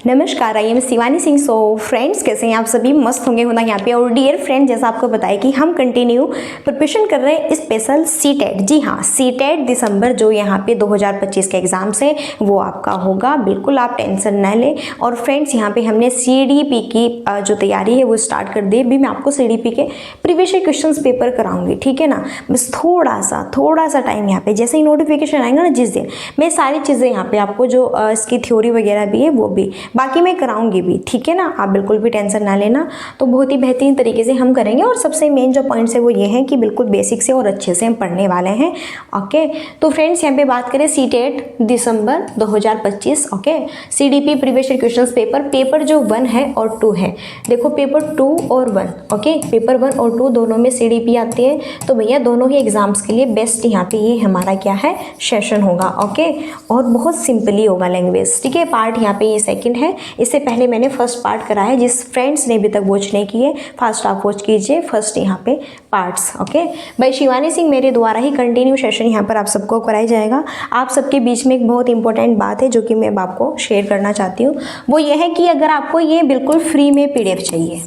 नमस्कार, I am Shivani Singh. So friends, कैसे हैं आप सभी? मस्त होंगे होना यहाँ पे। और डियर फ्रेंड, जैसा आपको बताया कि हम कंटिन्यू प्रिपरेशन कर रहे हैं स्पेशल सीटेट। जी हाँ, सीटेट दिसंबर जो यहाँ पे 2025 के एग्जाम से वो आपका होगा। बिल्कुल आप टेंशन ना लें। और फ्रेंड्स, यहाँ पे हमने सीडीपी की जो तैयारी है वो स्टार्ट कर दी। अभी मैं आपको सीडीपी के प्रीवियस ईयर क्वेश्चन पेपर कराऊंगी, ठीक है ना। बस थोड़ा सा टाइम यहाँ पे, जैसे ही नोटिफिकेशन आएगा ना जिस दिन, मैं सारी चीज़ें यहाँ पे आपको जो इसकी थ्योरी वगैरह भी है वो भी बाकी मैं कराऊंगी भी, ठीक है ना। आप बिल्कुल भी टेंशन ना लेना। तो बहुत ही बेहतरीन तरीके से हम करेंगे। और सबसे मेन जो पॉइंट्स है वो ये हैं कि बिल्कुल बेसिक से और अच्छे से हम पढ़ने वाले हैं। ओके, तो फ्रेंड्स यहाँ पे बात करें सीटेट दिसंबर 2025। Okay, CDP previous year questions paper जो 1 है और 2 है। देखो पेपर 2 और 1, ओके, पेपर 1 और 2 दोनों में सीडीपी आती है। तो भैया दोनों ही एग्जाम्स के लिए बेस्ट यहाँ पे ये हमारा क्या है, सेशन होगा। ओके, और बहुत सिंपली होगा लैंग्वेज, ठीक है। पार्ट यहाँ पे ये सेकंड है। इससे पहले मैंने फर्स्ट पार्ट कराया। जिस फ्रेंड्स ने अभी तक वॉच नहीं किए, फास्ट आप वॉच कीजिए फर्स्ट यहाँ पे parts. Okay, bye Shivani Singh मेरे द्वारा ही कंटिन्यू सेशन यहाँ पर आप सबको कराया जाएगा। आप सबके बीच में एक बहुत इंपॉर्टेंट बात है जो कि मैं आपको शेयर करना चाहती हूँ, वो ये है कि अगर आपको ये बिल्कुल फ्री में पीडीएफ चाहिए,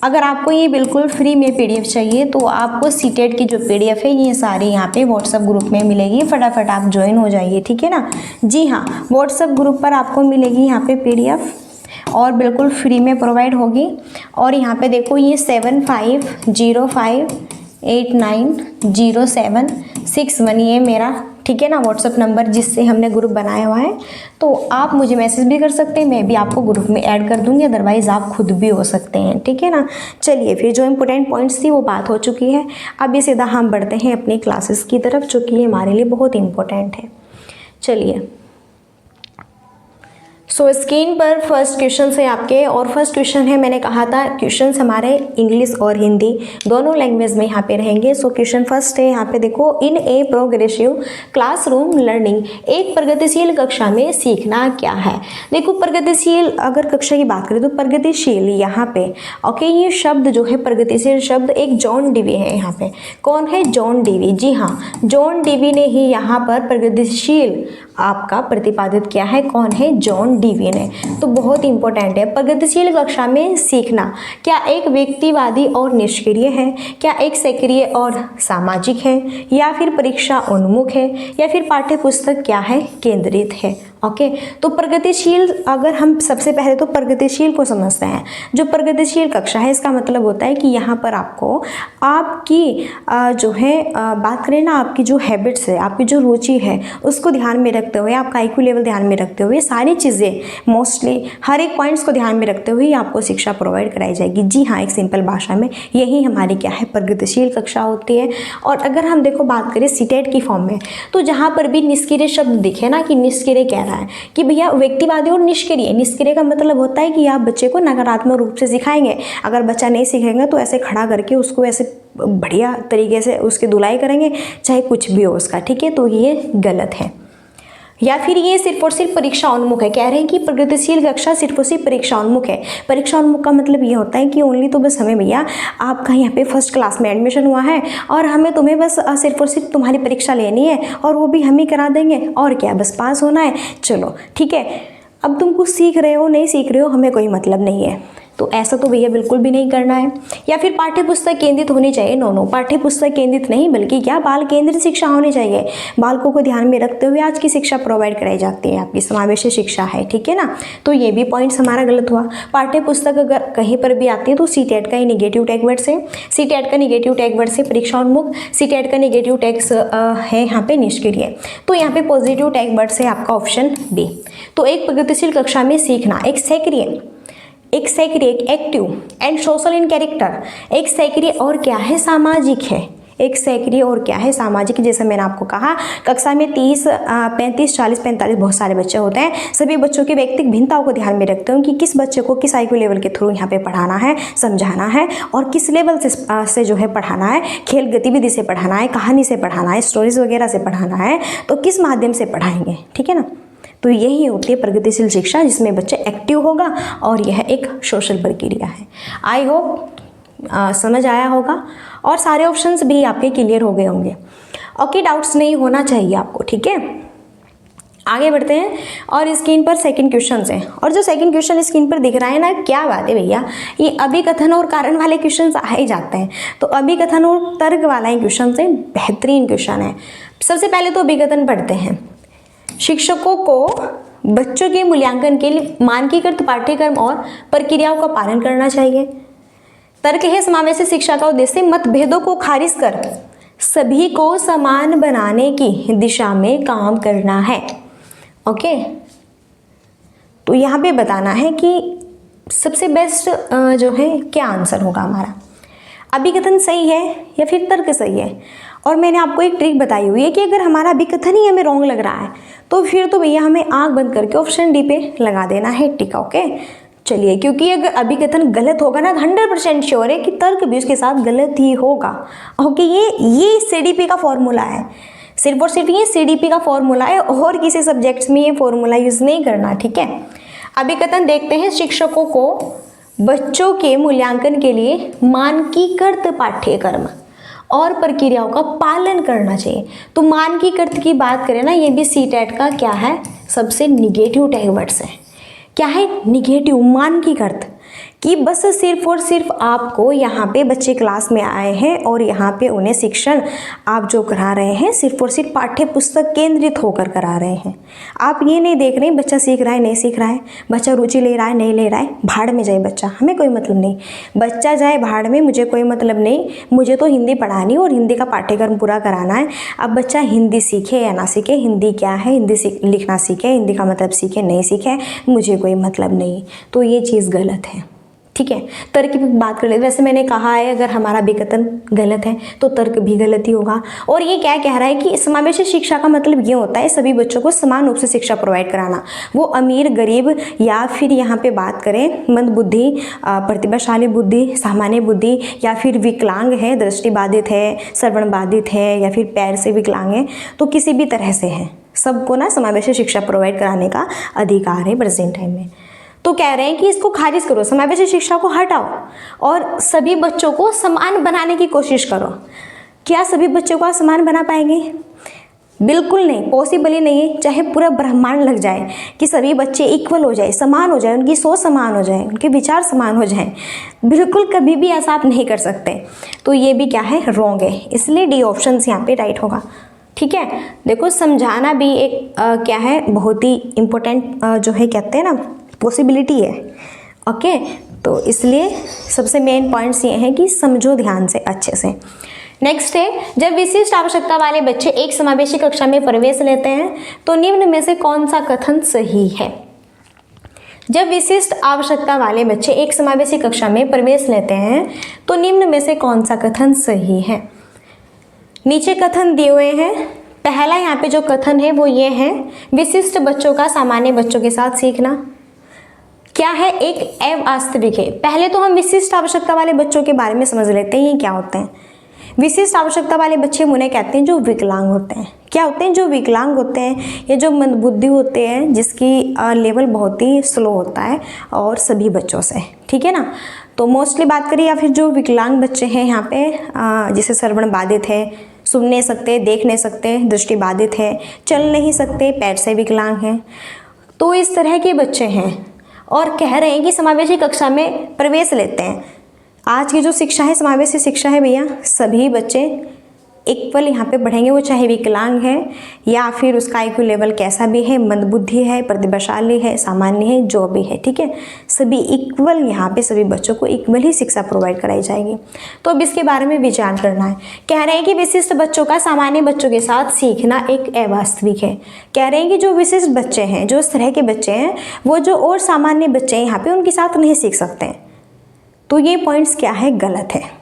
अगर आपको ये बिल्कुल फ्री में पीडीएफ चाहिए तो आपको सीटेट की जो पीडीएफ है ये सारी यहाँ पे व्हाट्सएप ग्रुप में मिलेगी। फटाफट आप ज्वाइन हो जाइए, ठीक है ना। जी हाँ, व्हाट्सएप ग्रुप पर आपको मिलेगी यहाँ पे पीडीएफ और बिल्कुल फ्री में प्रोवाइड होगी। और यहाँ पे देखो ये 7505890761 ये मेरा, ठीक है ना, व्हाट्सएप नंबर जिससे हमने ग्रुप बनाया हुआ है। तो आप मुझे मैसेज भी कर सकते हैं, मैं भी आपको ग्रुप में ऐड कर दूंगी, अदरवाइज़ आप खुद भी हो सकते हैं, ठीक है ना। चलिए फिर जो इंपॉर्टेंट पॉइंट्स थी वो बात हो चुकी है। अभी सीधा हम बढ़ते हैं अपनी क्लासेस की तरफ, जो कि हमारे लिए बहुत इंपॉर्टेंट है। चलिए, सो स्क्रीन पर फर्स्ट क्वेश्चन है आपके, और फर्स्ट क्वेश्चन है, मैंने कहा था क्वेश्चंस हमारे इंग्लिश और हिंदी दोनों लैंग्वेज में यहाँ पे रहेंगे। सो क्वेश्चन फर्स्ट है यहाँ पे देखो, इन ए प्रोग्रेसिव क्लासरूम लर्निंग, एक प्रगतिशील कक्षा में सीखना क्या है। देखो प्रगतिशील अगर कक्षा की बात करें तो प्रगतिशील यहाँ पे, ओके, ये शब्द जो है प्रगतिशील शब्द एक जॉन डीवी है। यहाँ पे कौन है? John Dewey. जी हाँ, जॉन डीवी ने ही यहाँ पर प्रगतिशील आपका प्रतिपादित किया है। कौन है? जॉन डीवी ने। तो बहुत इंपॉर्टेंट है। प्रगतिशील कक्षा में सीखना क्या एक व्यक्तिवादी और निष्क्रिय है, क्या एक सक्रिय और सामाजिक है, या फिर परीक्षा उन्मुख है, या फिर पाठ्य पुस्तक क्या है, केंद्रित है। ओके, तो प्रगतिशील, अगर हम सबसे पहले तो प्रगतिशील को समझते हैं। जो प्रगतिशील कक्षा है इसका मतलब होता है कि यहाँ पर आपको आपकी जो है बात करें ना, आपकी जो हैबिट्स है, आपकी जो रुचि है उसको ध्यान में रखते हुए, आपका IQ लेवल ध्यान में रखते हुए, सारी चीज़ें मोस्टली हर एक पॉइंट्स को ध्यान में रखते हुए आपको शिक्षा प्रोवाइड कराई जाएगी। जी हाँ, एक सिंपल भाषा में यही हमारी क्या है, प्रगतिशील कक्षा होती है। और अगर हम देखो बात करें सीटेट की फॉर्म में, तो जहाँ पर भी निष्क्रिय शब्द दिखे ना, कि निष्क्रिय क्या है कि भैया व्यक्तिवादी और निष्क्रिय। निष्क्रिय का मतलब होता है कि आप बच्चे को नकारात्मक रूप से सिखाएंगे। अगर बच्चा नहीं सीखेगा तो ऐसे खड़ा करके उसको ऐसे बढ़िया तरीके से उसकी धुलाई करेंगे, चाहे कुछ भी हो उसका, ठीक है, तो ये गलत है। या फिर ये सिर्फ और सिर्फ परीक्षा उन्मुख है। कह रहे हैं कि प्रगतिशील कक्षा सिर्फ और सिर्फ परीक्षा उन्मुख है। परीक्षा उन्मुख का मतलब ये होता है कि ओनली तो बस हमें भैया आपका यहाँ पे फर्स्ट क्लास में एडमिशन हुआ है और हमें तुम्हें बस सिर्फ और सिर्फ तुम्हारी परीक्षा लेनी है और वो भी हम ही करा देंगे, और क्या बस पास होना है, चलो ठीक है। अब तुम कुछ सीख रहे हो नहीं सीख रहे हो हमें कोई मतलब नहीं है। तो ऐसा तो भैया बिल्कुल भी नहीं करना है। या फिर पाठ्य पुस्तक केंद्रित होनी चाहिए। नो, पाठ्य पुस्तक केंद्रित नहीं, बल्कि क्या, बाल केंद्रित शिक्षा होनी चाहिए। बालकों को ध्यान में रखते हुए आज की शिक्षा प्रोवाइड कराई जाती है, आपकी समावेशी शिक्षा है, ठीक है ना। तो ये भी पॉइंट्स हमारा गलत हुआ। पाठ्य पुस्तक अगर कहीं पर भी आती है तो सीटेट का ही निगेटिव टैग वर्ड से, सीटेट का निगेटिव टैग वर्ड से परीक्षा उन्मुख, सीटेट का निगेटिव टैग्स है यहाँ पे निष्क्रिय। तो यहाँ पे पॉजिटिव टैग वर्ड से आपका ऑप्शन बी। तो एक प्रगतिशील कक्षा में सीखना, एक सक्रिय, एक active and social in character, एक सक्रिय और क्या है, सामाजिक है। एक सक्रिय और क्या है, सामाजिक। जैसे मैंने आपको कहा कक्षा में 30, 35, 40, 45 बहुत सारे बच्चे होते हैं। सभी बच्चों की व्यक्तिगत भिन्नताओं को ध्यान में रखते हैं कि किस बच्चे को किस IQ लेवल के थ्रू यहाँ पे पढ़ाना है, समझाना है, और किस लेवल से जो है पढ़ाना है, खेल गतिविधि से पढ़ाना है, कहानी से पढ़ाना है, स्टोरीज वगैरह से पढ़ाना है, तो किस माध्यम से पढ़ाएंगे, ठीक है ना। तो यही होती है प्रगतिशील शिक्षा, जिसमें बच्चे एक्टिव होगा और यह एक सोशल प्रक्रिया है। आई होप समझ आया होगा और सारे ऑप्शंस भी आपके क्लियर हो गए होंगे। ओके, डाउट्स नहीं होना चाहिए आपको, ठीक है। आगे बढ़ते हैं और स्क्रीन पर सेकंड क्वेश्चन है, और जो सेकंड क्वेश्चन स्क्रीन पर दिख रहा है ना, क्या बात है भैया, ये अभिकथन और कारण वाले क्वेश्चन आ ही जाते हैं। तो अभिकथन और तर्क वाला ही क्वेश्चन से बेहतरीन क्वेश्चन है। सबसे पहले तो अभिकथन पढ़ते हैं। शिक्षकों को बच्चों के मूल्यांकन के लिए मानकीकृत पाठ्यक्रम और प्रक्रियाओं का पालन करना चाहिए। तर्क है समावेशी शिक्षा का उद्देश्य मतभेदों को खारिज कर सभी को समान बनाने की दिशा में काम करना है। ओके, तो यहाँ पे बताना है कि सबसे बेस्ट जो है क्या आंसर होगा हमारा, अभिकथन सही है या फिर तर्क सही है। और मैंने आपको एक ट्रिक बताई हुई है कि अगर हमारा अभिकथन ही हमें रॉन्ग लग रहा है तो फिर तो भैया हमें आंख बंद करके ऑप्शन डी पे लगा देना है टिक। ओके चलिए, क्योंकि अगर अभिकथन गलत होगा ना 100% श्योर है कि तर्क भी उसके साथ गलत ही होगा। ओके, ये सीडीपी का फॉर्मूला है, सिर्फ और सिर्फ ये सीडीपी का फॉर्मूला है, और किसी सब्जेक्ट्स में ये फॉर्मूला यूज नहीं करना, ठीक है। अभिकथन देखते हैं, शिक्षकों को बच्चों के मूल्यांकन के लिए मानकीकृत पाठ्यक्रम और प्रक्रियाओं का पालन करना चाहिए। तो मानकीकृत की बात करें ना, ये भी सीटेट का क्या है, सबसे निगेटिव टैग वर्ड्स है। क्या है, निगेटिव, मानकीकृत, कि बस सिर्फ और सिर्फ आपको यहाँ पे बच्चे क्लास में आए हैं और यहाँ पे उन्हें शिक्षण आप जो करा रहे हैं सिर्फ और सिर्फ पाठ्य पुस्तक केंद्रित होकर करा रहे हैं। आप ये नहीं देख रहे बच्चा सीख रहा है नहीं सीख रहा है, बच्चा रुचि ले रहा है नहीं ले रहा है, भाड़ में जाए बच्चा, हमें कोई मतलब नहीं, बच्चा जाए भाड़ में, मुझे कोई मतलब नहीं, मुझे तो हिंदी पढ़ानी और हिंदी का पाठ्यक्रम पूरा कराना है। अब बच्चा हिंदी सीखे या ना सीखे, हिंदी क्या है, हिंदी लिखना सीखे, हिंदी का मतलब सीखे नहीं सीखे, मुझे कोई मतलब नहीं। तो ये चीज़ गलत है, ठीक है। तर्क की बात कर ले, वैसे मैंने कहा है अगर हमारा विकथन गलत है तो तर्क भी गलत ही होगा। और ये क्या कह रहा है कि समावेशी शिक्षा का मतलब ये होता है सभी बच्चों को समान रूप से शिक्षा प्रोवाइड कराना, वो अमीर गरीब या फिर यहाँ पे बात करें मंद बुद्धि, प्रतिभाशाली बुद्धि, सामान्य बुद्धि, या फिर विकलांग है, दृष्टि बाधित है, श्रवण बाधित है, या फिर पैर से विकलांग है, तो किसी भी तरह से है, सबको ना समावेशी शिक्षा प्रोवाइड कराने का अधिकार है प्रेजेंट टाइम में। तो कह रहे हैं कि इसको खारिज करो, समावेशी शिक्षा को हटाओ और सभी बच्चों को समान बनाने की कोशिश करो। क्या सभी बच्चों को आप समान बना पाएंगे? बिल्कुल नहीं, पॉसिबल ही नहीं है। चाहे पूरा ब्रह्मांड लग जाए कि सभी बच्चे इक्वल हो जाए, समान हो जाए, उनकी सोच समान हो जाए, उनके विचार समान हो जाए, बिल्कुल कभी भी ऐसा आप नहीं कर सकते। तो ये भी क्या है, रॉन्ग है, इसलिए डी ऑप्शन यहाँ पे राइट होगा, ठीक है। देखो समझाना भी एक क्या है, बहुत ही इम्पोर्टेंट जो है कहते हैं ना पॉसिबिलिटी है। ओके, तो इसलिए सबसे मेन पॉइंट्स ये हैं कि समझो ध्यान से अच्छे से। नेक्स्ट है, जब विशिष्ट आवश्यकता वाले बच्चे एक समावेशी कक्षा में प्रवेश लेते हैं तो निम्न में से कौन सा कथन सही है? जब विशिष्ट आवश्यकता वाले बच्चे एक समावेशी कक्षा में प्रवेश लेते हैं तो निम्न में से कौन सा कथन सही है? नीचे कथन दिए हुए हैं। पहला यहाँ पे जो कथन है वो ये है, विशिष्ट बच्चों का सामान्य बच्चों के साथ सीखना क्या है, एक अवास्तविक है। पहले तो हम विशिष्ट आवश्यकता वाले बच्चों के बारे में समझ लेते हैं, ये क्या होते हैं। विशिष्ट आवश्यकता वाले बच्चे उन्हें कहते हैं जो विकलांग होते हैं। क्या होते हैं? जो विकलांग होते हैं, ये जो मंदबुद्धि होते हैं, जिसकी लेवल बहुत ही स्लो होता है और सभी बच्चों से, ठीक है ना। तो मोस्टली बात करें, या फिर जो विकलांग बच्चे हैं यहाँ पे, जिसे श्रवण बाधित है, सुन नहीं सकते, देख नहीं सकते, दृष्टि बाधित है, चल नहीं सकते, पैर से विकलांग हैं, तो इस तरह के बच्चे हैं और कह रहे हैं कि समावेशी कक्षा में प्रवेश लेते हैं। आज की जो शिक्षा है, समावेशी शिक्षा है भैया, सभी बच्चे इक्वल यहाँ पे पढ़ेंगे, वो चाहे विकलांग है या फिर उसका IQ लेवल कैसा भी है, मंदबुद्धि है, प्रतिभाशाली है, सामान्य है, जो भी है, ठीक है, सभी इक्वल यहाँ पे सभी बच्चों को इक्वल ही शिक्षा प्रोवाइड कराई जाएगी। तो अब इसके बारे में विचार करना है। कह रहे हैं कि विशिष्ट बच्चों का सामान्य बच्चों के साथ सीखना एक अवास्तविक है। कह रहे हैं कि जो विशिष्ट बच्चे हैं, जो इस तरह के बच्चे हैं, वो जो और सामान्य बच्चे हैं यहाँ पे उनके साथ नहीं सीख सकते हैं। तो ये पॉइंट्स क्या है, गलत है।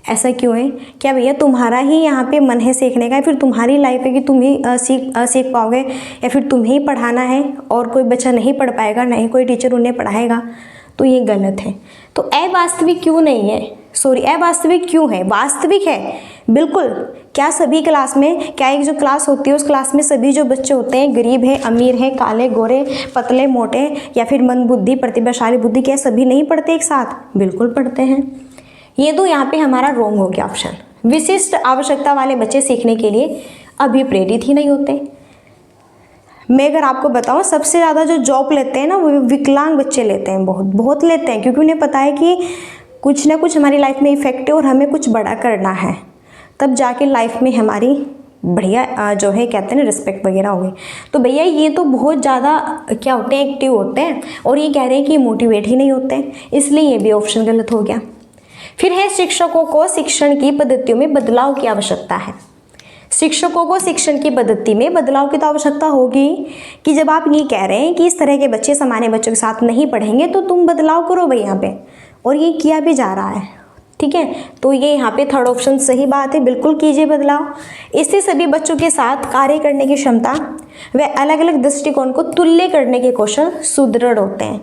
ऐसा क्यों है? क्या भैया तुम्हारा ही यहाँ पे मन है सीखने का, या फिर तुम्हारी लाइफ है कि तुम ही सीख पाओगे, या फिर तुम्हें ही पढ़ाना है और कोई बच्चा नहीं पढ़ पाएगा, नहीं कोई टीचर उन्हें पढ़ाएगा? तो ये गलत है। तो अवास्तविक क्यों नहीं है, सॉरी अवास्तविक क्यों है? वास्तविक है बिल्कुल। क्या सभी क्लास में, क्या एक जो क्लास होती है उस क्लास में सभी जो बच्चे होते हैं, गरीब है, अमीर है, काले गोरे, पतले मोटे, या फिर मंदबुद्धि, प्रतिभाशाली बुद्धि, क्या सभी नहीं पढ़ते एक साथ? बिल्कुल पढ़ते हैं। ये तो यहाँ पे हमारा रॉन्ग हो गया ऑप्शन। विशिष्ट आवश्यकता वाले बच्चे सीखने के लिए अभिप्रेरित ही नहीं होते। मैं अगर आपको बताऊं, सबसे ज़्यादा जो जॉब लेते हैं ना वो विकलांग बच्चे लेते हैं, बहुत बहुत लेते हैं, क्योंकि उन्हें पता है कि कुछ ना कुछ हमारी लाइफ में इफेक्ट है और हमें कुछ बड़ा करना है, तब जाके लाइफ में हमारी बढ़िया जो है कहते हैं ना रिस्पेक्ट वगैरह होगी। तो भैया ये तो बहुत ज़्यादा क्या होते हैं, एक्टिव होते हैं, और ये कह रहे हैं कि मोटिवेट ही नहीं होते हैं, इसलिए ये भी ऑप्शन गलत हो गया। फिर है शिक्षकों को शिक्षण की पद्धतियों में बदलाव की आवश्यकता है। शिक्षकों को शिक्षण की पद्धति में बदलाव की तो आवश्यकता होगी कि जब आप ये कह रहे हैं कि इस तरह के बच्चे सामान्य बच्चों के साथ नहीं पढ़ेंगे तो तुम बदलाव करो भाई यहाँ पे, और ये किया भी जा रहा है, ठीक है। तो ये यहाँ पे थर्ड ऑप्शन सही बात है, बिल्कुल कीजिए बदलाव। इससे सभी बच्चों के साथ कार्य करने की क्षमता व अलग अलग दृष्टिकोण को तुल्य करने के कौशल सुदृढ़ होते हैं।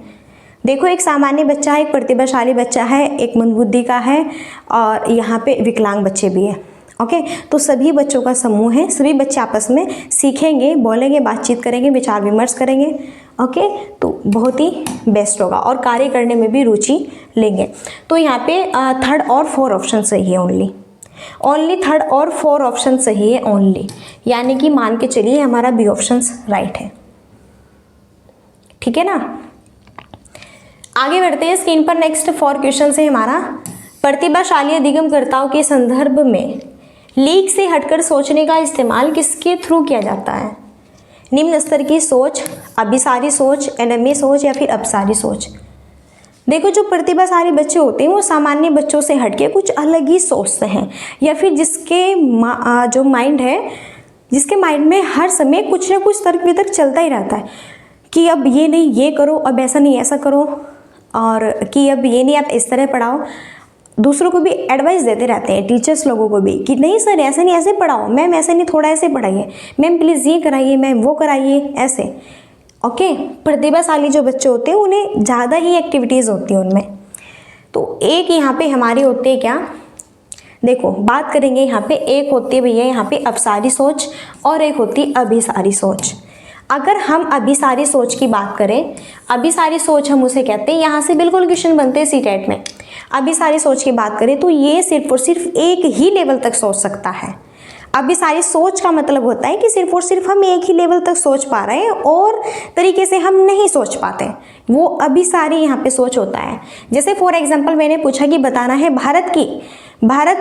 देखो, एक सामान्य बच्चा है, एक प्रतिभाशाली बच्चा है, एक मंदबुद्धि का है, और यहाँ पे विकलांग बच्चे भी हैं। ओके, तो सभी बच्चों का समूह है, सभी बच्चे आपस में सीखेंगे, बोलेंगे, बातचीत करेंगे, विचार विमर्श करेंगे। ओके, तो बहुत ही बेस्ट होगा और कार्य करने में भी रुचि लेंगे। तो यहाँ पे थर्ड और फोर्थ ऑप्शन सही है, ओनली थर्ड और फोर्थ ऑप्शन सही है ओनली, यानी कि मान के चलिए हमारा बी ऑप्शन राइट है, ठीक है ना। आगे बढ़ते हैं, स्क्रीन पर नेक्स्ट 4 क्वेश्चन है हमारा। प्रतिभाशाली अधिगमकर्ताओं के संदर्भ में लीक से हटकर सोचने का इस्तेमाल किसके थ्रू किया जाता है? निम्न स्तर की सोच, अभिसारी सोच, एनएमए सोच या फिर अपसारी सोच। देखो, जो प्रतिभाशाली बच्चे होते हैं वो सामान्य बच्चों से हटके कुछ अलग ही सोचते हैं, या फिर जिसके जो माइंड है, जिसके माइंड में हर समय कुछ ना कुछ तर्क वितर्क चलता ही रहता है कि अब ये नहीं ये करो, अब ऐसा नहीं ऐसा करो, और कि अब ये नहीं आप इस तरह पढ़ाओ। दूसरों को भी एडवाइस देते रहते हैं, टीचर्स लोगों को भी, कि नहीं सर ऐसे नहीं ऐसे पढ़ाओ, मैम ऐसे नहीं थोड़ा ऐसे पढ़ाइए, मैम प्लीज़ ये कराइए, मैम वो कराइए, ऐसे। ओके, प्रतिभाशाली जो बच्चे होते हैं उन्हें ज़्यादा ही एक्टिविटीज़ होती हैं उनमें। तो एक यहाँ पे हमारी होती है क्या, देखो बात करेंगे यहाँ पे, एक होती है भैया यहाँ पे अपसारी सोच और एक होती है अभिसारी सोच। अगर हम अभिसारी सोच की बात करें, अभिसारी सोच हम उसे कहते हैं, यहाँ से बिल्कुल क्वेश्चन बनते हैं सीटेट में। अभिसारी सोच की बात करें तो ये सिर्फ और सिर्फ एक ही लेवल तक सोच सकता है। अभिसारी सोच का मतलब होता है कि सिर्फ और सिर्फ हम एक ही लेवल तक सोच पा रहे हैं और तरीके से हम नहीं सोच पाते, वो अभिसारी यहाँ पे सोच होता है। जैसे फॉर एग्जांपल मैंने पूछा कि बताना है भारत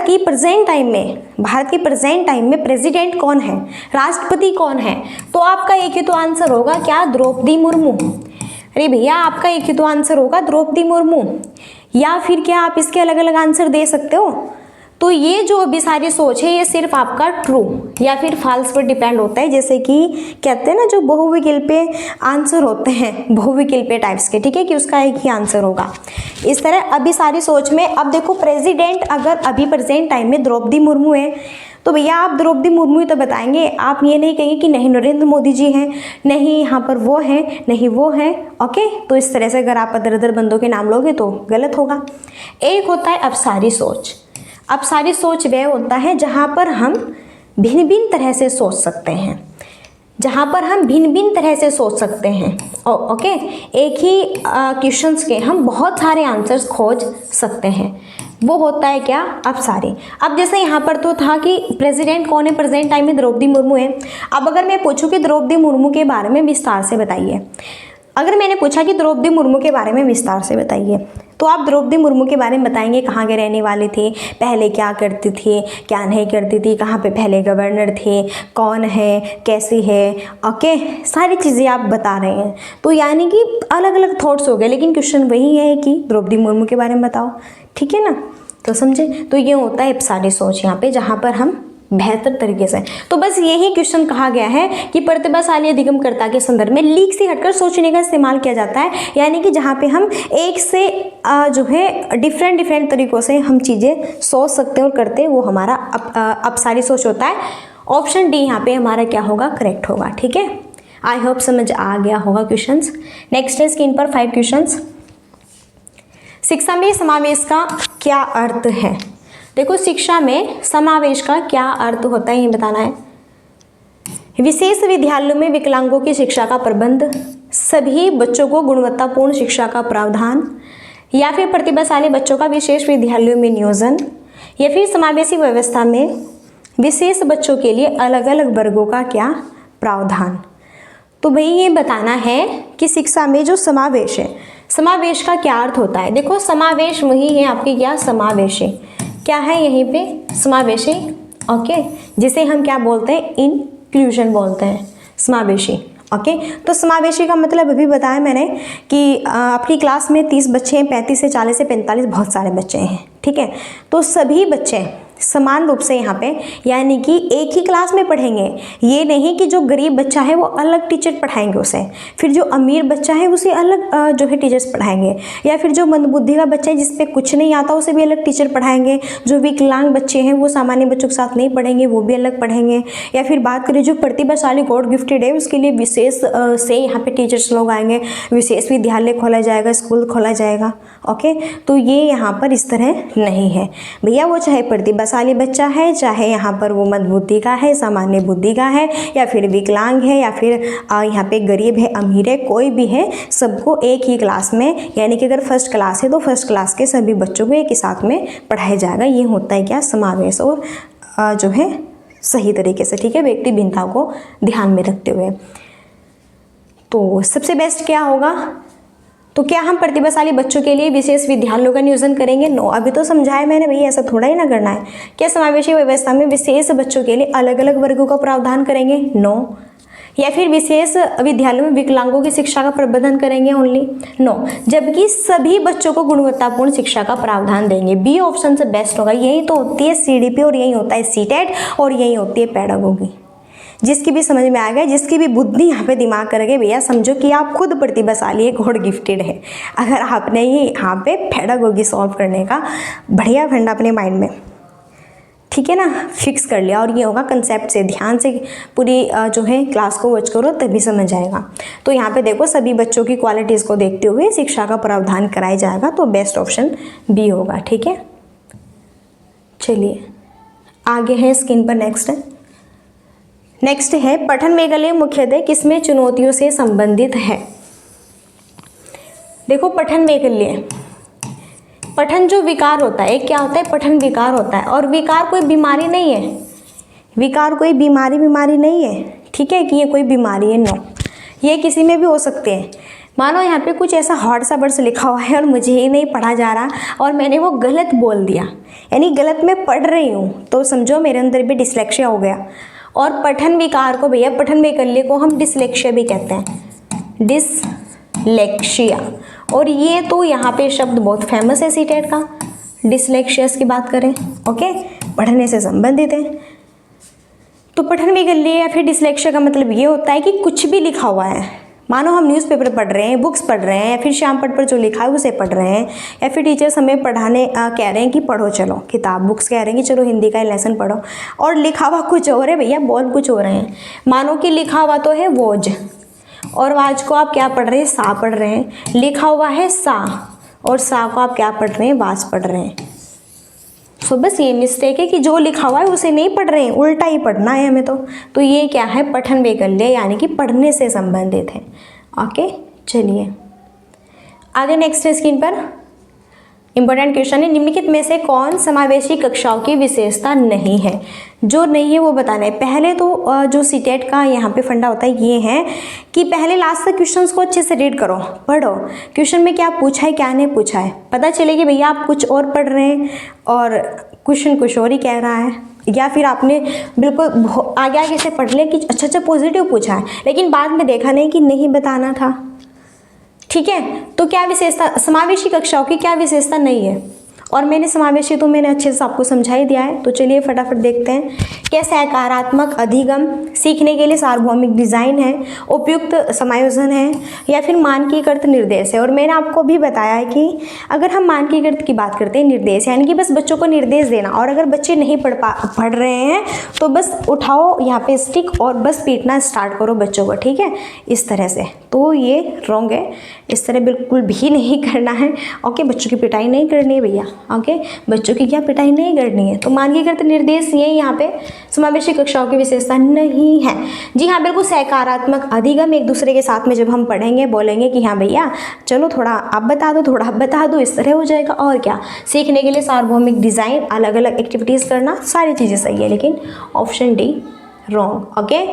की प्रेजेंट टाइम में प्रेसिडेंट कौन है, राष्ट्रपति कौन है, तो आपका एक ही तो आंसर होगा क्या, द्रौपदी मुर्मू। अरे भैया, आपका एक ही तो आंसर होगा द्रौपदी मुर्मू, या फिर क्या आप इसके अलग अलग आंसर दे सकते हो? तो ये जो अभिसारी सोच है ये सिर्फ आपका ट्रू या फिर फॉल्स पर डिपेंड होता है। जैसे कि कहते हैं ना, जो बहुविकल्पीय आंसर होते हैं, बहुविकल्पीय टाइप्स के, ठीक है, कि उसका एक ही आंसर होगा। इस तरह अभिसारी सोच में अब देखो, प्रेसिडेंट अगर अभी प्रेजेंट टाइम में द्रौपदी मुर्मू है तो भैया आप द्रौपदी मुर्मू ही तो बताएंगे, आप ये नहीं कहेंगे कि नहीं नरेंद्र मोदी जी हैं, नहीं यहाँ पर वो हैं, नहीं वो हैं। ओके, तो इस तरह से अगर आप अदर अदर बंदों के नाम लोगे तो गलत होगा। एक होता है अपसारी सोच। अपसारी सोच वह होता है जहाँ पर हम भिन्न भिन्न तरह से सोच सकते हैं, ओके, एक ही क्वेश्चंस के हम बहुत सारे आंसर्स खोज सकते हैं, वो होता है क्या, अपसारी। अब जैसे यहाँ पर तो था कि प्रेसिडेंट कौन है, प्रेजेंट टाइम में द्रौपदी मुर्मू है। अब अगर मैं पूछूं कि द्रौपदी मुर्मू के बारे में विस्तार से बताइए, अगर मैंने पूछा कि द्रौपदी मुर्मू के बारे में विस्तार से बताइए, तो आप द्रौपदी मुर्मू के बारे में बताएंगे कहाँ के रहने वाले थे, पहले क्या करती थी, क्या नहीं करती थी, कहाँ पे पहले गवर्नर थे, कौन है, कैसी है, ओके, सारी चीज़ें आप बता रहे हैं। तो यानी कि अलग अलग थॉट्स हो गए, लेकिन क्वेश्चन वही है कि द्रौपदी मुर्मू के बारे में बताओ, ठीक है ना। तो समझे, तो ये होता है अपसारी सोच यहाँ पे, जहाँ पर हम बेहतर तरीके से। तो बस यही क्वेश्चन कहा गया है कि प्रतिभाशाली अधिगमकर्ता के संदर्भ में लीक से हटकर सोचने का इस्तेमाल किया जाता है, यानी कि जहाँ पे हम एक से जो है डिफरेंट तरीक़ों से हम चीज़ें सोच सकते हैं और करते हैं, वो हमारा अपसारी सोच होता है। ऑप्शन डी यहाँ पे हमारा क्या होगा, करेक्ट होगा, ठीक है। आई होप समझ आ गया होगा क्वेश्चंस। नेक्स्ट है स्क्रीन पर 5 क्वेश्चंस। शिक्षा में समावेश का क्या अर्थ है? देखो, शिक्षा में समावेश का क्या अर्थ होता है ये बताना है। विशेष विद्यालयों में विकलांगों की शिक्षा का प्रबंध, सभी बच्चों को गुणवत्तापूर्ण शिक्षा का प्रावधान, या फिर प्रतिभाशाली बच्चों का विशेष विद्यालयों में नियोजन, या फिर समावेशी व्यवस्था में विशेष बच्चों के लिए अलग अलग वर्गों का क्या प्रावधान। तो भाई ये बताना है कि शिक्षा में जो समावेश है, समावेश का क्या अर्थ होता है। देखो समावेश वही है आपकी क्या, समावेशी। क्या है यहीं पे समावेशी, ओके, जिसे हम क्या बोलते हैं, इंक्लूजन बोलते हैं, समावेशी। ओके तो समावेशी का मतलब अभी बताया मैंने कि अपनी क्लास में 30 बच्चे हैं, 35 से 40 से 45 बहुत सारे बच्चे हैं, ठीक है। तो सभी बच्चे समान रूप से यहाँ पे यानी कि एक ही क्लास में पढ़ेंगे। ये नहीं कि जो गरीब बच्चा है वो अलग टीचर पढ़ाएंगे उसे, फिर जो अमीर बच्चा है उसे अलग जो है टीचर्स पढ़ाएंगे, या फिर जो मंदबुद्धि का बच्चा है जिसपे कुछ नहीं आता उसे भी अलग टीचर पढ़ाएंगे। जो विकलांग बच्चे हैं वो सामान्य बच्चों के साथ नहीं पढ़ेंगे, वो भी अलग पढ़ेंगे। या फिर बात करें जो प्रतिभाशाली गॉड गिफ्टेड है उसके लिए विशेष से यहाँ पे टीचर्स लोग आएंगे, विशेष विद्यालय खोला जाएगा, स्कूल खोला जाएगा। ओके तो ये यहाँ पर इस तरह नहीं है भैया, वो चाहे प्रतिभाशाली बच्चा है, चाहे यहाँ पर वो मंदबुद्धि का है, सामान्य बुद्धि का है, या फिर विकलांग है, या फिर यहाँ पे गरीब है, अमीर है, कोई भी है, सबको एक ही क्लास में, यानी कि अगर फर्स्ट क्लास है तो फर्स्ट क्लास के सभी बच्चों को एक ही साथ में पढ़ाया जाएगा। ये होता है क्या, समावेश, और जो है सही तरीके से, ठीक है, व्यक्ति भिन्नता को ध्यान में रखते हुए। तो सबसे बेस्ट क्या होगा, तो क्या हम प्रतिभाशाली बच्चों के लिए विशेष विद्यालयों का नियोजन करेंगे? नो, अभी तो समझाया मैंने भैया, ऐसा थोड़ा ही ना करना है। क्या समावेशी व्यवस्था में विशेष बच्चों के लिए अलग अलग वर्गों का प्रावधान करेंगे? नो। या फिर विशेष विद्यालयों में विकलांगों की शिक्षा का प्रबंधन करेंगे? Only no. जबकि सभी बच्चों को गुणवत्तापूर्ण शिक्षा का प्रावधान देंगे। बी ऑप्शन से बेस्ट होगा। यही तो होती है सीडीपी, और यही होता है सीटेट, और यही होती है पेडागोगी। जिसकी भी समझ में आ गया, जिसकी भी बुद्धि यहाँ पे दिमाग कर गए, भैया समझो कि आप खुद प्रतिभाशाली है, गॉड गिफ्टेड है, अगर आपने ये यहाँ पे पेडागोगी सॉल्व करने का बढ़िया फंडा अपने माइंड में, ठीक है ना, फिक्स कर लिया। और ये होगा कंसेप्ट से, ध्यान से पूरी जो है क्लास को वॉच करो तभी समझ आएगा। तो यहाँ पे देखो सभी बच्चों की क्वालिटीज़ को देखते हुए शिक्षा का प्रावधान कराया जाएगा, तो बेस्ट ऑप्शन बी होगा, ठीक है। चलिए आगे है स्क्रीन पर, नेक्स्ट है पठन वैकल्य मुख्यतः किसमें चुनौतियों से संबंधित है। देखो पठन वैकल्य, पठन जो विकार होता है, क्या होता है, पठन विकार होता है। और विकार कोई बीमारी नहीं है, विकार कोई बीमारी नहीं है, ठीक है, कि ये कोई बीमारी है, नो, ये किसी में भी हो सकते हैं। मानो यहाँ पे कुछ ऐसा हॉट सा वर्ड्स लिखा हुआ है और मुझे ही नहीं पढ़ा जा रहा और मैंने वो गलत बोल दिया, यानी गलत मैं पढ़ रही हूँ, तो समझो मेरे अंदर भी डिसलेक्सिया हो गया। और पठन विकार को भैया, पठन वैकल्य को हम डिसलेक्सिया भी कहते हैं, डिसलेक्सिया। और ये तो यहाँ पे शब्द बहुत फेमस है सीटेट का, डिसलेक्सियस की बात करें, ओके, पढ़ने से संबंधित है। तो पठन वैकल्य या फिर डिसलेक्सिया का मतलब ये होता है कि कुछ भी लिखा हुआ है, मानो हम न्यूज़पेपर पढ़ रहे हैं, बुक्स पढ़ रहे हैं, या फिर श्याम पट पर जो लिखा है उसे पढ़ रहे हैं, या फिर टीचर्स हमें पढ़ाने कह रहे हैं कि पढ़ो चलो किताब, बुक्स कह रहे हैं कि चलो हिंदी का लेसन पढ़ो, और लिखा हुआ कुछ और है भैया, बोल कुछ हो रहे हैं। मानो कि लिखा हुआ तो है वोज, और वाज को आप क्या पढ़ रहे हैं, सा पढ़ रहे हैं, लिखा हुआ है सा, और सा को आप क्या पढ़ रहे हैं, वाज पढ़ रहे हैं। सो बस ये मिस्टेक है कि जो लिखा हुआ है उसे नहीं पढ़ रहे हैं, उल्टा ही पढ़ना है हमें। तो ये क्या है, पठन वैकल्य, यानी कि पढ़ने से संबंधित है। ओके चलिए आगे नेक्स्ट स्क्रीन पर इंपॉर्टेंट क्वेश्चन है, निम्नलिखित में से कौन समावेशी कक्षाओं की विशेषता नहीं है? जो नहीं है वो बताना है। पहले तो जो सीटेट का यहाँ पे फंडा होता है ये है कि पहले लास्ट तक क्वेश्चंस को अच्छे से रीड करो, पढ़ो, क्वेश्चन में क्या पूछा है क्या नहीं पूछा है, पता चले कि भैया आप कुछ और पढ़ रहे हैं और क्वेश्चन कुछ और ही कह रहा है, या फिर आपने बिल्कुल आगे आगे से पढ़ लिया कि अच्छा पॉजिटिव पूछा है, लेकिन बाद में देखा नहीं कि नहीं बताना था, ठीक है। तो क्या विशेषता, समावेशी कक्षाओं की क्या विशेषता नहीं है? और मैंने समावेशी तो मैंने अच्छे से आपको समझा ही दिया है। तो चलिए फटाफट देखते हैं। क्या सकारात्मक अधिगम, सीखने के लिए सार्वभौमिक डिज़ाइन है, उपयुक्त समायोजन है, या फिर मानकीकृत निर्देश है? और मैंने आपको भी बताया है कि अगर हम मानकीकृत की बात करते हैं, निर्देश यानी कि बस बच्चों को निर्देश देना, और अगर बच्चे नहीं पढ़ रहे हैं तो बस उठाओ यहाँ पे स्टिक और बस पीटना स्टार्ट करो बच्चों को, ठीक है, इस तरह से। तो ये रॉन्ग है, इस तरह बिल्कुल भी नहीं करना है। ओके, बच्चों की पिटाई नहीं करनी है भैया, ओके, बच्चों की क्या पिटाई नहीं करनी है। तो मानकीकृत निर्देश ये यहाँ पे समावेशी कक्षाओं की विशेषता नहीं है। जी हाँ, बिल्कुल सकारात्मक अधिगम, एक दूसरे के साथ में जब हम पढ़ेंगे बोलेंगे कि हाँ भैया चलो थोड़ा आप बता दो, थोड़ा आप बता दो, इस तरह हो जाएगा। और क्या, सीखने के लिए सार्वभौमिक डिज़ाइन, अलग अलग एक्टिविटीज़ करना, सारी चीज़ें सही है, लेकिन option D wrong. Okay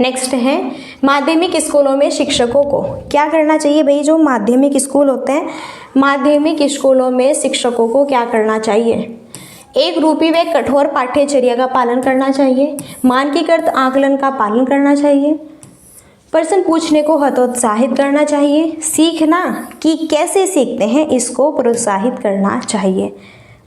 next है माध्यमिक स्कूलों में शिक्षकों को क्या करना चाहिए भाई। जो माध्यमिक स्कूल होते हैं, माध्यमिक स्कूलों में शिक्षकों को क्या करना चाहिए। एक रूपी व कठोर पाठ्यचर्या का पालन करना चाहिए, मानकीकृत आकलन का पालन करना चाहिए, प्रश्न पूछने को हतोत्साहित करना चाहिए, सीखना कि कैसे सीखते हैं इसको प्रोत्साहित करना चाहिए।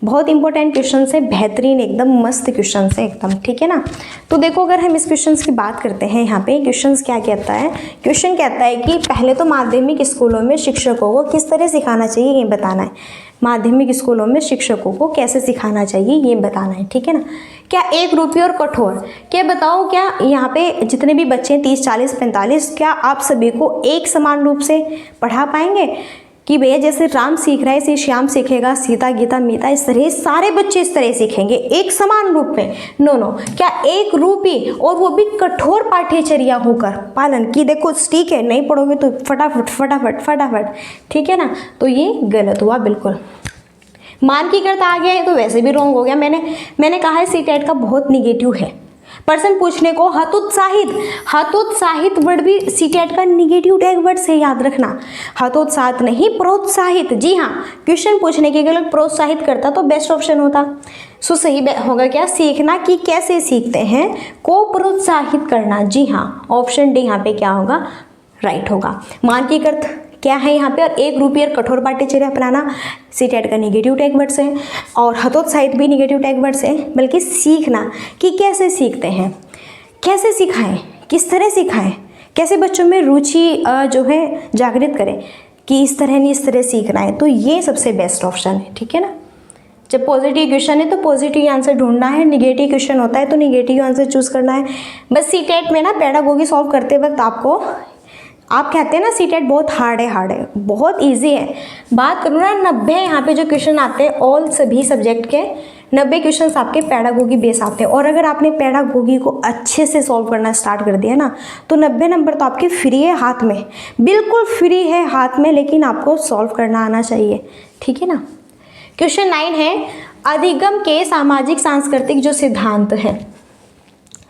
बहुत इंपॉर्टेंट क्वेश्चन है, बेहतरीन एकदम मस्त क्वेश्चन है एकदम, ठीक है ना। तो देखो अगर हम इस क्वेश्चन की बात करते हैं, यहाँ पे क्वेश्चन क्या कहता है। क्वेश्चन कहता है कि पहले तो माध्यमिक स्कूलों में शिक्षकों को किस तरह सिखाना चाहिए ये बताना है। माध्यमिक स्कूलों में शिक्षकों को कैसे सिखाना चाहिए ये बताना है, ठीक है ना। क्या एक रूपी और कठोर, क्या बताओ, क्या यहाँ पे जितने भी बच्चे 30, 40, 45, क्या आप सभी को एक समान रूप से पढ़ा पाएंगे कि भैया जैसे राम सीख रहा है ऐसे श्याम सीखेगा, सीता, गीता, मीता, इस तरह सारे बच्चे इस तरह सीखेंगे एक समान रूप में। नो, क्या एक रूपी और वो भी कठोर पाठ्यचर्या होकर पालन की। देखो ठीक है, नहीं पढ़ोगे तो फटाफट, ठीक है ना। तो ये गलत हुआ बिल्कुल। मानकीकृत आ गया है तो वैसे भी रॉन्ग हो गया। मैंने कहा है सीटेट का बहुत निगेटिव है। प्रश्न पूछने को हतोत्साहित वर्ड भी सीटेट का निगेटिव टैग वर्ड से याद रखना। हतोत्साहित नहीं, प्रोत्साहित। जी हाँ, क्वेश्चन पूछने के लिए प्रोत्साहित करता तो बेस्ट ऑप्शन होता। सो सही होगा क्या, सीखना कि कैसे सीखते हैं को प्रोत्साहित करना। जी हाँ, ऑप्शन डी यहाँ पे क्या होगा, राइट होगा। मानकीकृत क्या है यहाँ पे, और एक रूपी और कठोर पाठ्यचर्या अपनाना सीटेट का निगेटिव टैग वर्ड्स है, और हतोत्साहित भी निगेटिव टैग वर्ड्स है। बल्कि सीखना कि कैसे सीखते हैं, कैसे सिखाएं, किस तरह सिखाएं, कैसे बच्चों में रुचि जो है जागृत करें कि इस तरह नहीं इस तरह सीखना है। तो ये सबसे बेस्ट ऑप्शन है, ठीक है ना। जब पॉजिटिव क्वेश्चन है तो पॉजिटिव आंसर ढूंढना है, निगेटिव क्वेश्चन होता है तो निगेटिव आंसर चूज करना है। बस सीटेट में ना पेडागोगी सॉल्व करते वक्त आपको, आप कहते हैं ना सीटेट बहुत हार्ड है, बहुत इजी है। बात करूँ ना 90 यहाँ पे जो क्वेश्चन आते हैं ऑल सभी सब्जेक्ट के 90 क्वेश्चन आपके पेडागोगी बेस आते हैं। और अगर आपने पेडागोगी को अच्छे से सॉल्व करना स्टार्ट कर दिया ना तो 90 नंबर तो आपके फ्री है हाथ में, बिल्कुल फ्री है हाथ में, लेकिन आपको सॉल्व करना आना चाहिए, ठीक है ना। क्वेश्चन 9 है अधिगम के सामाजिक सांस्कृतिक जो सिद्धांत है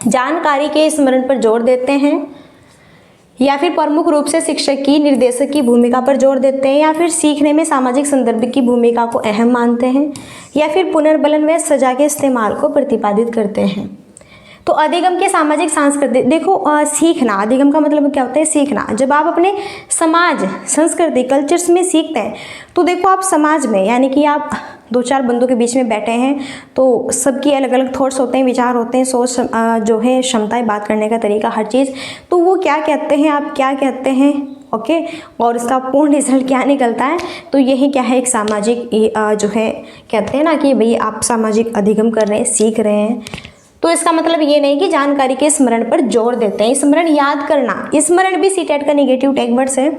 जानकारी के स्मरण पर जोर देते हैं, या फिर प्रमुख रूप से शिक्षक की निर्देशक की भूमिका पर जोर देते हैं, या फिर सीखने में सामाजिक संदर्भ की भूमिका को अहम मानते हैं, या फिर पुनर्बलन में सजा के इस्तेमाल को प्रतिपादित करते हैं। तो अधिगम के सामाजिक सांस्कृतिक, देखो सीखना, अधिगम का मतलब क्या होता है, सीखना। जब आप अपने समाज, संस्कृति, कल्चर्स में सीखते हैं तो देखो आप समाज में, यानी कि आप 2-4 बंदों के बीच में बैठे हैं तो सबकी अलग अलग थॉट्स होते हैं, विचार होते हैं, सोच जो है क्षमताएं, बात करने का तरीका, हर चीज़। तो वो क्या कहते हैं, आप क्या कहते हैं, ओके, और इसका पूर्ण रिजल्ट क्या निकलता है। तो यही क्या है, एक सामाजिक जो है कहते हैं ना कि भाई आप सामाजिक अधिगम कर रहे हैं, सीख रहे हैं। तो इसका मतलब ये नहीं कि जानकारी के स्मरण पर जोर देते हैं, स्मरण याद करना, स्मरण भी सीटेट का निगेटिव टैग वर्ड्स है।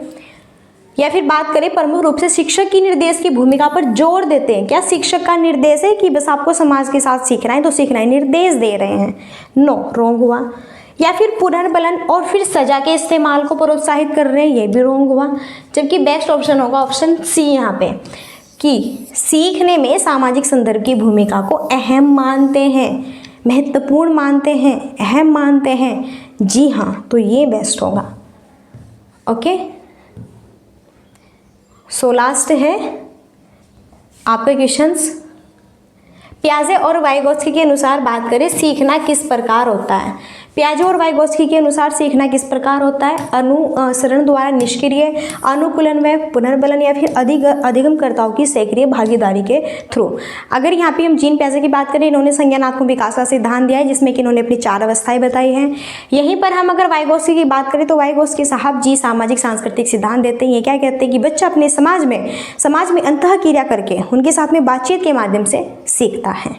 या फिर बात करें प्रमुख रूप से शिक्षक की निर्देश की भूमिका पर जोर देते हैं, क्या शिक्षक का निर्देश है कि बस आपको समाज के साथ सीखना है तो सीखना है, निर्देश दे रहे हैं, नो, रॉन्ग हुआ। या फिर पुनर्बलन और फिर सजा के इस्तेमाल को प्रोत्साहित कर रहे हैं, ये भी रॉन्ग हुआ। जबकि बेस्ट ऑप्शन होगा ऑप्शन सी यहाँ पे, कि सीखने में सामाजिक संदर्भ की भूमिका को अहम मानते हैं, महत्वपूर्ण मानते हैं, अहम मानते हैं। जी हाँ, तो ये बेस्ट होगा, ओके। सो लास्ट है आपके क्वेश्चंस। पियाजे और वाइगोत्स्की के अनुसार बात करें सीखना किस प्रकार होता है। पियाजे और वाइगोत्स्की के अनुसार सीखना किस प्रकार होता है, अनुसरण द्वारा निष्क्रिय, अनुकूलन व पुनर्बलन, या फिर अधिगमकर्ताओं की सक्रिय भागीदारी के थ्रू। अगर यहाँ पे हम जीन पियाजे की बात करें, इन्होंने संज्ञानात्मक विकास का सिद्धांत दिया है जिसमें कि इन्होंने अपनी 4 अवस्थाएं बताई हैं। यहीं पर हम अगर वाइगोत्स्की की बात करें तो वाइगोत्स्की साहब जी सामाजिक सांस्कृतिक सिद्धांत देते हैं। ये क्या कहते हैं कि बच्चा अपने समाज में अंतःक्रिया करके उनके साथ में बातचीत के माध्यम से सीखता है,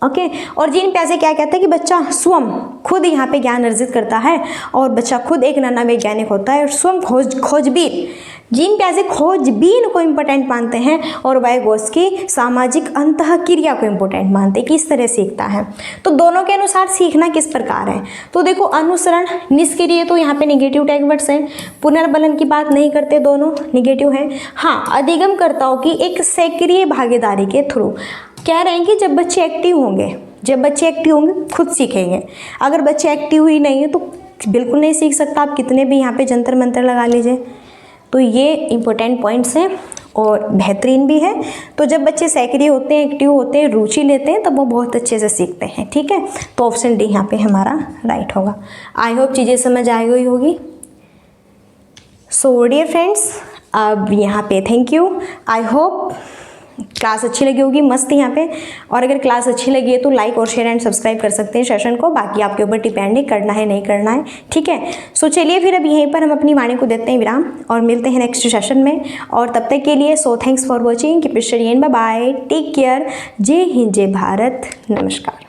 ओके। और जीन पियाजे क्या कहते हैं कि बच्चा स्वयं खुद यहाँ पे ज्ञान अर्जित करता है और बच्चा खुद एक नन्हा वैज्ञानिक होता है और स्वयं खोजबीन। जीन पियाजे खोजबीन को इम्पोर्टेंट मानते हैं और वाइगोत्स्की सामाजिक अंतःक्रिया को इम्पोर्टेंट मानते हैं कि इस तरह सीखता है। तो दोनों के अनुसार सीखना किस प्रकार है, तो देखो अनुसरण निष्क्रिय, तो यहाँ पे निगेटिव टैग वर्ड्स हैं। पुनर्बलन की बात नहीं करते, दोनों निगेटिव है। हाँ, अधिगमकर्ताओं की एक सक्रिय भागीदारी के थ्रू कह रहे हैं कि जब बच्चे एक्टिव होंगे खुद सीखेंगे। अगर बच्चे एक्टिव ही नहीं है तो बिल्कुल नहीं सीख सकता, आप कितने भी यहाँ पे जंतर मंतर लगा लीजिए। तो ये इम्पोर्टेंट पॉइंट्स हैं और बेहतरीन भी है। तो जब बच्चे सक्रिय होते हैं, एक्टिव होते हैं, रुचि लेते हैं, तब वो बहुत अच्छे से सीखते हैं। ठीक है, तो ऑप्शन डी यहाँ पे हमारा राइट होगा। आई होप चीज़ें समझ आई हुई होगी। सो डियर फ्रेंड्स, अब यहाँ पे thank you. I hope class अच्छी लगी होगी, मस्त यहाँ पे। और अगर क्लास अच्छी लगी है तो लाइक और शेयर एंड सब्सक्राइब कर सकते हैं सेशन को, बाकी आपके ऊपर डिपेंड है करना है नहीं करना है। ठीक है, सो चलिए फिर अब यहीं पर हम अपनी वाणी को देते हैं विराम और मिलते हैं नेक्स्ट सेशन में। और तब तक के लिए so thanks for watching, keep studying, bye bye, take care, Jai Hind, जय भारत, नमस्कार।